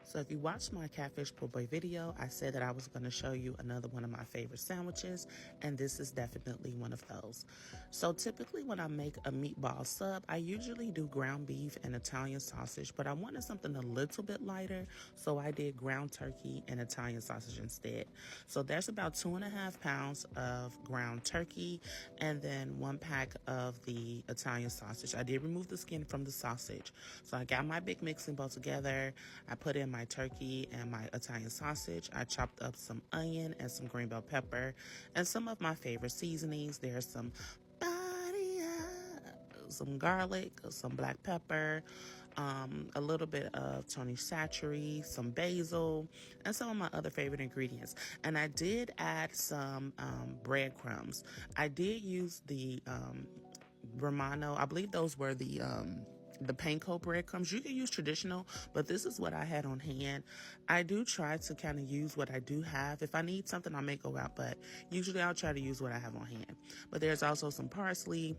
So if you watched my catfish po' boy video, I said that I was going to show you another one of my favorite sandwiches, and this is definitely one of those. So typically when I make a meatball sub, I usually do ground beef and Italian sausage, but I wanted something a little bit lighter, so I did ground turkey and Italian sausage instead. So there's about 2.5 pounds of ground turkey and then 1 pack of the Italian sausage. I did remove the skin from the sausage. So I got my big mixing bowl together. I put in my turkey and my Italian sausage. I chopped up some onion and some green bell pepper and some of my favorite seasonings. There's some badia, some garlic, some black pepper, a little bit of Tony Sateri, some basil, and some of my other favorite ingredients. And I did add some breadcrumbs. I did use the Romano. I believe those were the panko breadcrumbs. You can use traditional, but this is what I had on hand. I do try to kind of use what I do have. If I need something, I may go out, but usually I'll try to use what I have on hand. But there's also some parsley,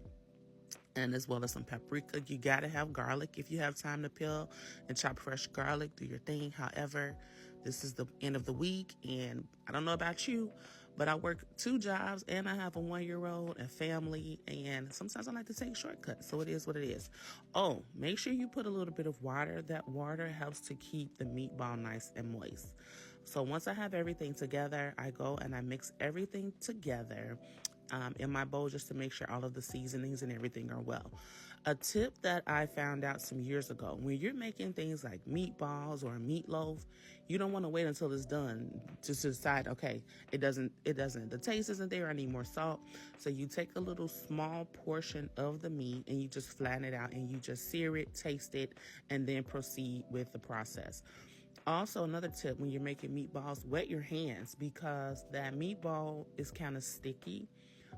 and as well as some paprika. You gotta have garlic if you have time to peel and chop fresh garlic. Do your thing. However, this is the end of the week, and I don't know about you, but I work 2 jobs and I have a 1-year-old and family, and sometimes I like to take shortcuts, so it is what it is. Oh, make sure you put a little bit of water. That water helps to keep the meatball nice and moist. So once I have everything together, I go and I mix everything together in my bowl just to make sure all of the seasonings and everything are well. A tip that I found out some years ago: when you're making things like meatballs or a meatloaf, you don't want to wait until it's done to decide, okay, the taste isn't there, I need more salt. So you take a little small portion of the meat and you just flatten it out and you just sear it, taste it, and then proceed with the process. Also, another tip: when you're making meatballs, wet your hands, because that meatball is kind of sticky.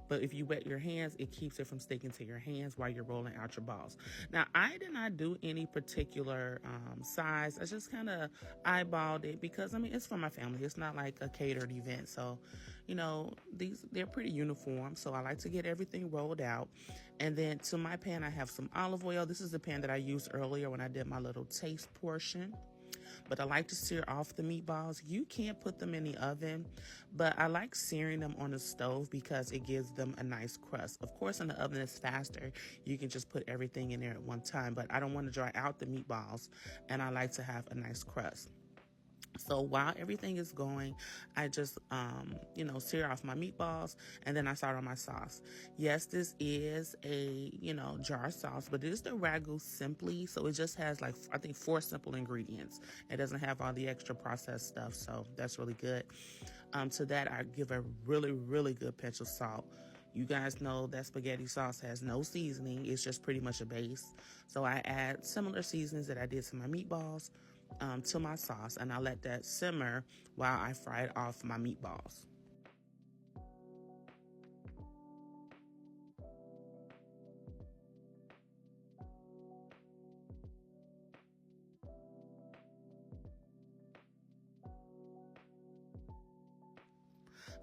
But if you wet your hands, it keeps it from sticking to your hands while you're rolling out your balls. Now, I did not do any particular size. I just kind of eyeballed it because, I mean, it's for my family. It's not like a catered event. So, you know, they're pretty uniform. So I like to get everything rolled out. And then to my pan, I have some olive oil. This is the pan that I used earlier when I did my little taste portion. But I like to sear off the meatballs. You can't put them in the oven, but I like searing them on the stove because it gives them a nice crust. Of course, in the oven it's faster. You can just put everything in there at one time, but I don't want to dry out the meatballs, and I like to have a nice crust. So while everything is going, I just, sear off my meatballs, and then I start on my sauce. Yes, this is a, jar sauce, but it is the Ragu Simply. So it just has I think 4 simple ingredients. It doesn't have all the extra processed stuff. So that's really good. To that, I give a really, really good pinch of salt. You guys know that spaghetti sauce has no seasoning. It's just pretty much a base. So I add similar seasonings that I did to my meatballs to my sauce, and I let that simmer while I fried off my meatballs.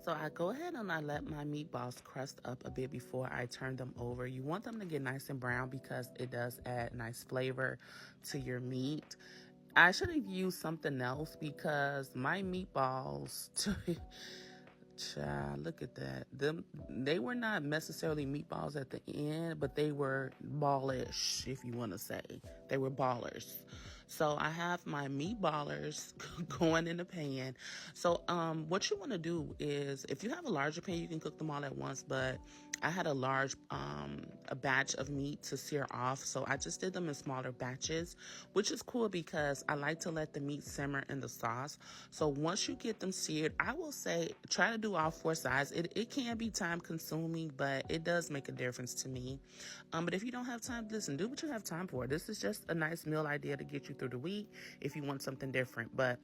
So I go ahead and I let my meatballs crust up a bit before I turn them over. You want them to get nice and brown because it does add nice flavor to your meat. I should have used something else because my meatballs, child, look at that. They were not necessarily meatballs at the end, but they were ballish, if you want to say. They were ballers. So I have my meatballers going in the pan. So what you want to do is, if you have a larger pan, you can cook them all at once, but I had a large a batch of meat to sear off, so I just did them in smaller batches, which is cool because I like to let the meat simmer in the sauce. So once you get them seared, I will say try to do all 4 sides. It can be time consuming, but it does make a difference to me. But if you don't have time, listen, do what you have time for. This is just a nice meal idea to get you through the week if you want something different. But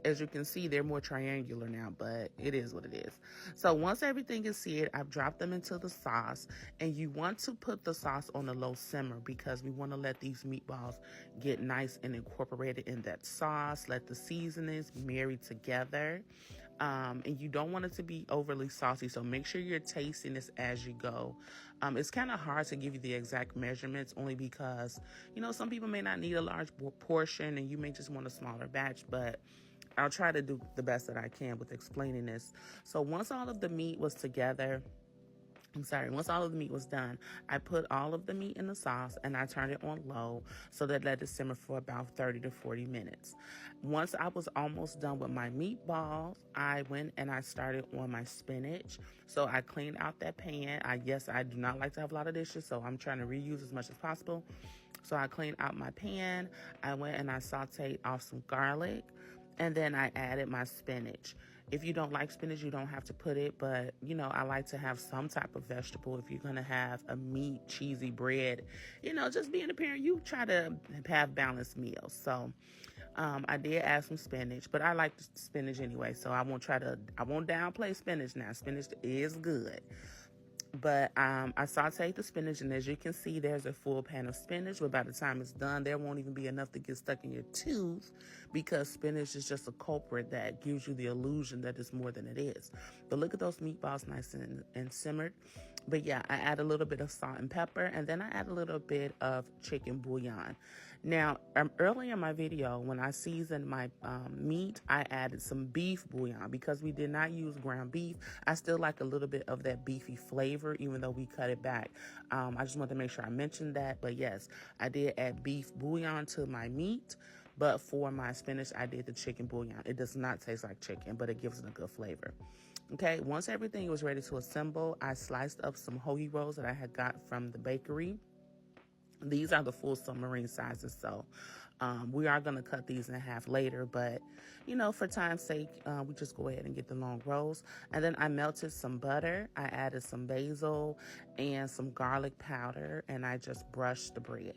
as you can see, they're more triangular now, but it is what it is. So once everything is seared, I've dropped them into the sauce, and you want to put the sauce on a low simmer because we want to let these meatballs get nice and incorporated in that sauce. Let the seasonings marry together. And you don't want it to be overly saucy, so make sure you're tasting this as you go. It's kind of hard to give you the exact measurements, only because, you know, some people may not need a large portion and you may just want a smaller batch, but I'll try to do the best that I can with explaining this. So once all of the meat was together, once all of the meat was done, I put all of the meat in the sauce and I turned it on low so that let it simmer for about 30 to 40 minutes. Once I was almost done with my meatballs, I went and I started on my spinach. So I cleaned out that pan. I do not like to have a lot of dishes, so I'm trying to reuse as much as possible. So I cleaned out my pan. I went and I sauteed off some garlic, and then I added my spinach. If you don't like spinach, you don't have to put it, but, you know, I like to have some type of vegetable. If you're going to have a meat, cheesy bread, you know, just being a parent, you try to have balanced meals. So I did add some spinach, but I like spinach anyway, so I won't downplay spinach now. Spinach is good. But I sauteed the spinach, and as you can see, there's a full pan of spinach. But by the time it's done, there won't even be enough to get stuck in your tooth, because spinach is just a culprit that gives you the illusion that it's more than it is. But look at those meatballs, nice and simmered. But yeah, I add a little bit of salt and pepper, and then I add a little bit of chicken bouillon. Now, earlier in my video, when I seasoned my meat, I added some beef bouillon because we did not use ground beef. I still like a little bit of that beefy flavor, even though we cut it back. I just wanted to make sure I mentioned that. But yes, I did add beef bouillon to my meat. But for my spinach, I did the chicken bouillon. It does not taste like chicken, but it gives it a good flavor. Okay, once everything was ready to assemble, I sliced up some hoagie rolls that I had got from the bakery. These are the full submarine sizes, so we are going to cut these in half later, but, you know, for time's sake, we just go ahead and get the long rolls. And then I melted some butter, I added some basil and some garlic powder, and I just brushed the bread.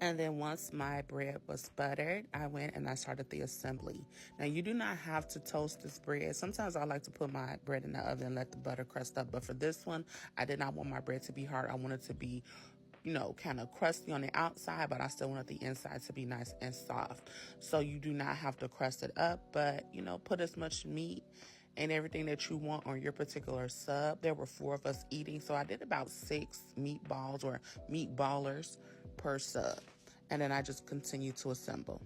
And then once my bread was buttered, I went and I started the assembly. Now, you do not have to toast this bread. Sometimes I like to put my bread in the oven and let the butter crust up. But for this one, I did not want my bread to be hard. I wanted it to be, you know, kind of crusty on the outside, but I still wanted the inside to be nice and soft. So you do not have to crust it up, but, you know, put as much meat and everything that you want on your particular sub. There were 4 of us eating, so I did about 6 meatballs or meatballers per sub. And then I just continue to assemble.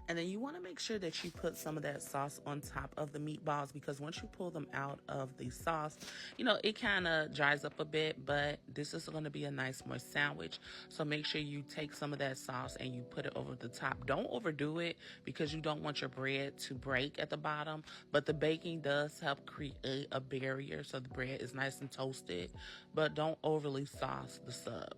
And then you want to make sure that you put some of that sauce on top of the meatballs, because once you pull them out of the sauce, you know, it kind of dries up a bit, but this is going to be a nice moist sandwich. So make sure you take some of that sauce and you put it over the top. Don't overdo it, because you don't want your bread to break at the bottom, but the baking does help create a barrier so the bread is nice and toasted, but don't overly sauce the sub.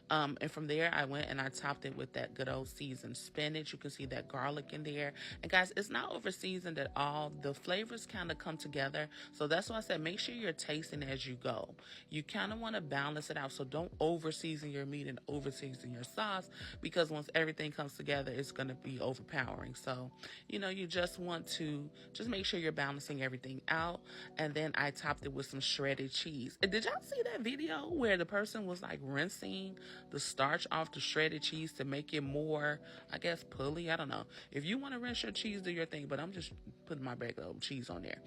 And from there, I went and I topped it with that good old seasoned spinach. You can see that garlic in there. And guys, it's not over seasoned at all. The flavors kind of come together. So that's why I said make sure you're tasting as you go. You kind of want to balance it out. So don't over season your meat and over season your sauce, because once everything comes together, it's going to be overpowering. So, you know, you just want to just make sure you're balancing everything out. And then I topped it with some shredded cheese. And did y'all see that video where the person was like rinsing the starch off the shredded cheese to make it more, I guess, pulley? I don't know. If you want to rinse your cheese, do your thing, but I'm just putting my regular cheese on there.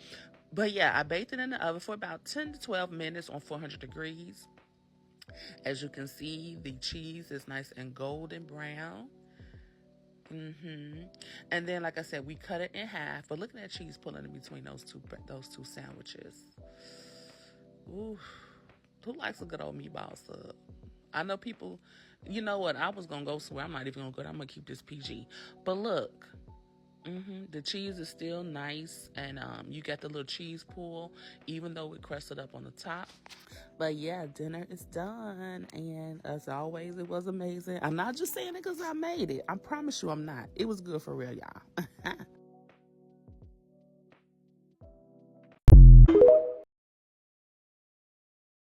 But yeah, I baked it in the oven for about 10 to 12 minutes on 400 degrees. As you can see, the cheese is nice and golden brown. And then, like I said, we cut it in half. But look at that cheese pulling in between those two sandwiches. Ooh, who likes a good old meatball sub? I know people, you know what, I was going to go somewhere. I'm not even going to go there. I'm going to keep this PG. But look, The cheese is still nice, and you get the little cheese pool, even though it crusted up on the top. But yeah, dinner is done, and as always, it was amazing. I'm not just saying it because I made it. I promise you I'm not. It was good for real, y'all.